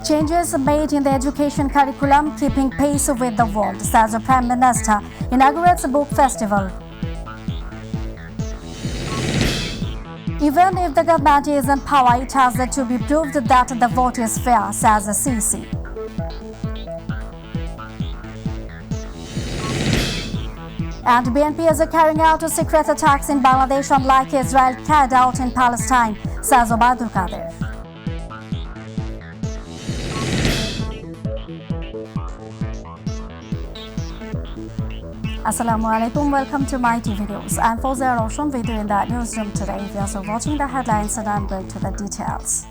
Changes made in the education curriculum keeping pace with the world, says the Prime Minister, inaugurates a book festival. Even if the government is in power, it has to be proved that the vote is fair, says the CC. And BNP is carrying out secret attacks in Bangladesh unlike Israel carried out in Palestine, says Obaidul Qadir. Assalamu alaikum, welcome to Mytv News. I'm Fawzia Roshan with you in the newsroom today. We are also watching the headlines and I'm going to the details.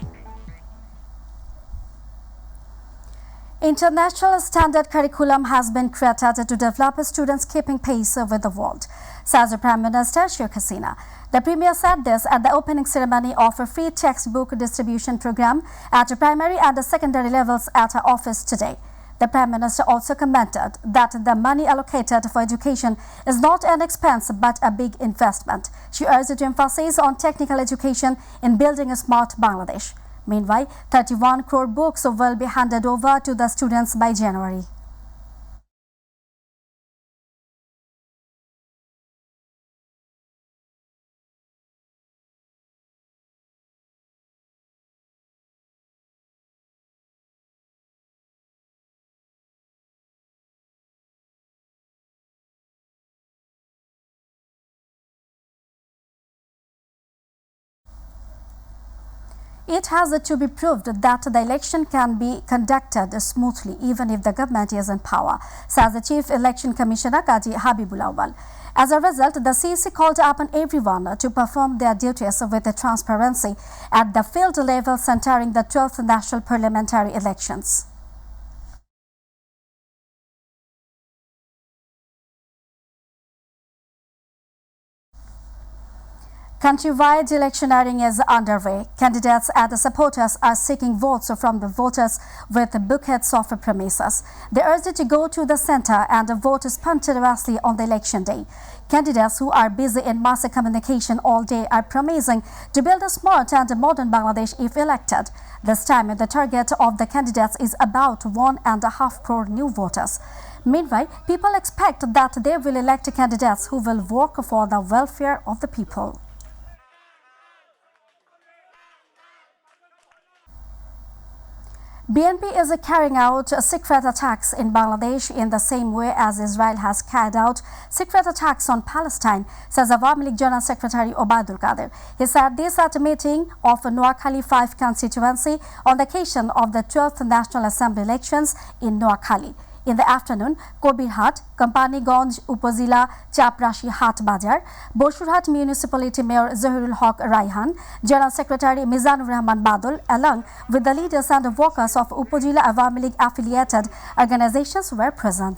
International standard curriculum has been created to develop students keeping pace with the world, says the Prime Minister Sheikh Hasina. The Premier said this at the opening ceremony of a free textbook distribution program at primary and secondary levels at her office today. The Prime Minister also commented that the money allocated for education is not an expense but a big investment. She urged to emphasize on technical education in building a smart Bangladesh. Meanwhile, 31 crore books will be handed over to the students by January. It has to be proved that the election can be conducted smoothly even if the government is in power, says the Chief Election Commissioner Kaji Habibul Awal. As a result, the CEC called upon everyone to perform their duties with transparency at the field level centering the 12th national parliamentary elections. Countrywide electioneering is underway. Candidates and supporters are seeking votes from the voters with bouquets of promises. They urge to go to the centre and vote spontaneously on the election day. Candidates who are busy in mass communication all day are promising to build a smart and modern Bangladesh if elected. This time, the target of the candidates is about 1.5 crore new voters. Meanwhile, people expect that they will elect candidates who will work for the welfare of the people. BNP is carrying out secret attacks in Bangladesh in the same way as Israel has carried out secret attacks on Palestine, says Awami League General Secretary Obaidul Qadir. He said this at a meeting of Noakhali 5 constituency on the occasion of the 12th National Assembly elections in Noakhali. In the afternoon, Kobirhat, Kompaniganj Upazila Chaprashi Hat Bajar, Boshurhat Municipality Mayor Zahirul Haq Raihan, General Secretary Mizanur Rahman Badul, along with the leaders and workers of Upazila Awami League affiliated organizations were present.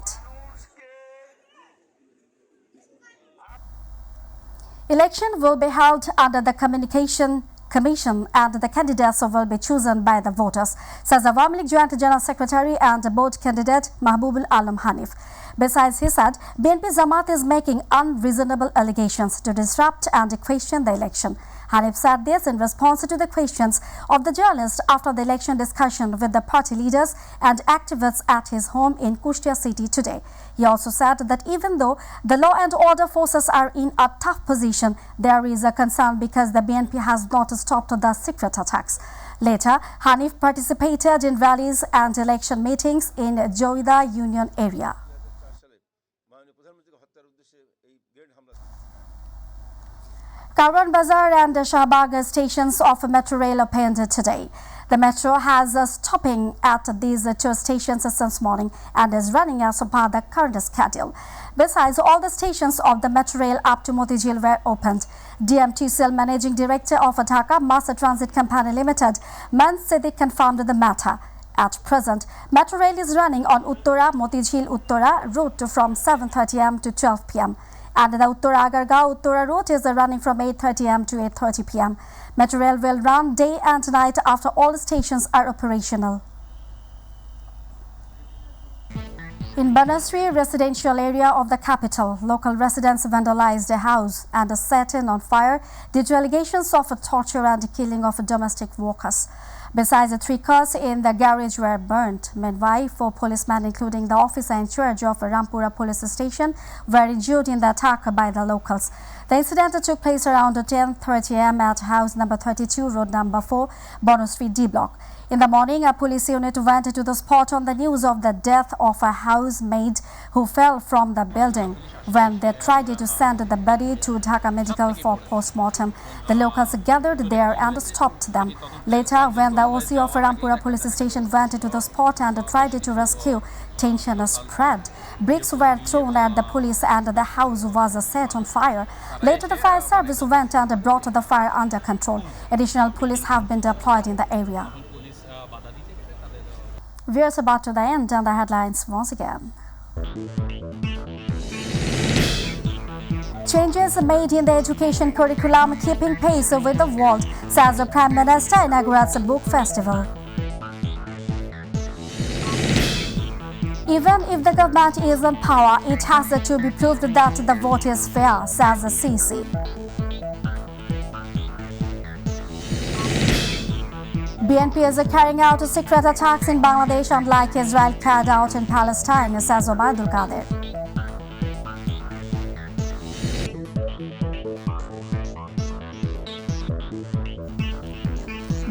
Election will be held under the Communication Commission and the candidates will be chosen by the voters, says the Awami League Joint General Secretary and board candidate Mahbubul Alam Hanif. Besides, he said, BNP Jamaat is making unreasonable allegations to disrupt and question the election. Hanif said this in response to the questions of the journalist after the election discussion with the party leaders and activists at his home in Kushtia city today. He also said that even though the law and order forces are in a tough position, there is a concern because the BNP has not stopped the secret attacks. Later, Hanif participated in rallies and election meetings in Joida Union area. Karwan Bazar and Shahbag stations of Metro Rail opened today. The Metro has a stopping at these two stations since morning and is running as per the current schedule. Besides, all the stations of the Metro Rail up to Motijil were opened. DMTCL Managing Director of Dhaka Mass Transit Company Limited, Man Siddiq, confirmed the matter. At present, Metro Rail is running on Uttora Motijil Uttora route from 7:30 am to 12 pm. And the Uttora Agargaon Uttora route is running from 8:30 am to 8:30 pm. Metro Rail will run day and night after all stations are operational. In Banasri residential area of the capital, local residents vandalized a house and set it on fire due to allegations of torture and killing of domestic workers. Besides, the 3 cars in the garage were burnt. Meanwhile, 4 policemen, including the officer in charge of Rampura police station, were injured in the attack by the locals. The incident took place around 10:30 am at house number 32, road number 4, Banasri D block. In the morning, a police unit went to the spot on the news of the death of a housemaid who fell from the building. When they tried to send the body to Dhaka Medical for post-mortem, the locals gathered there and stopped them. Later, when the OC of Rampura police station went to the spot and tried to rescue, tension spread. Bricks were thrown at the police and the house was set on fire. Later, the fire service went and brought the fire under control. Additional police have been deployed in the area. We're about to the end and the headlines once again. Changes made in the education curriculum keeping pace with the world, says the Prime Minister inaugurates a book festival. Even if the government is in power, it has to be proved that the vote is fair, says the CC. BNP is carrying out secret attacks in Bangladesh unlike Israel carried out in Palestine, says Obaidul Qadir.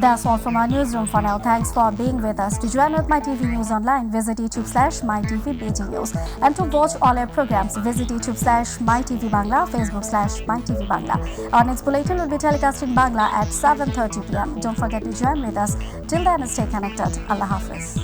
That's all from our newsroom for now. Thanks for being with us. To join with MyTV News online, visit YouTube/mytvbd news. And to watch all our programs, visit YouTube/mytvbangla, Facebook/mytvbangla. Our next bulletin will be telecast in Bangla at 7:30 p.m. Don't forget to join with us. Till then, stay connected. Allah Hafiz.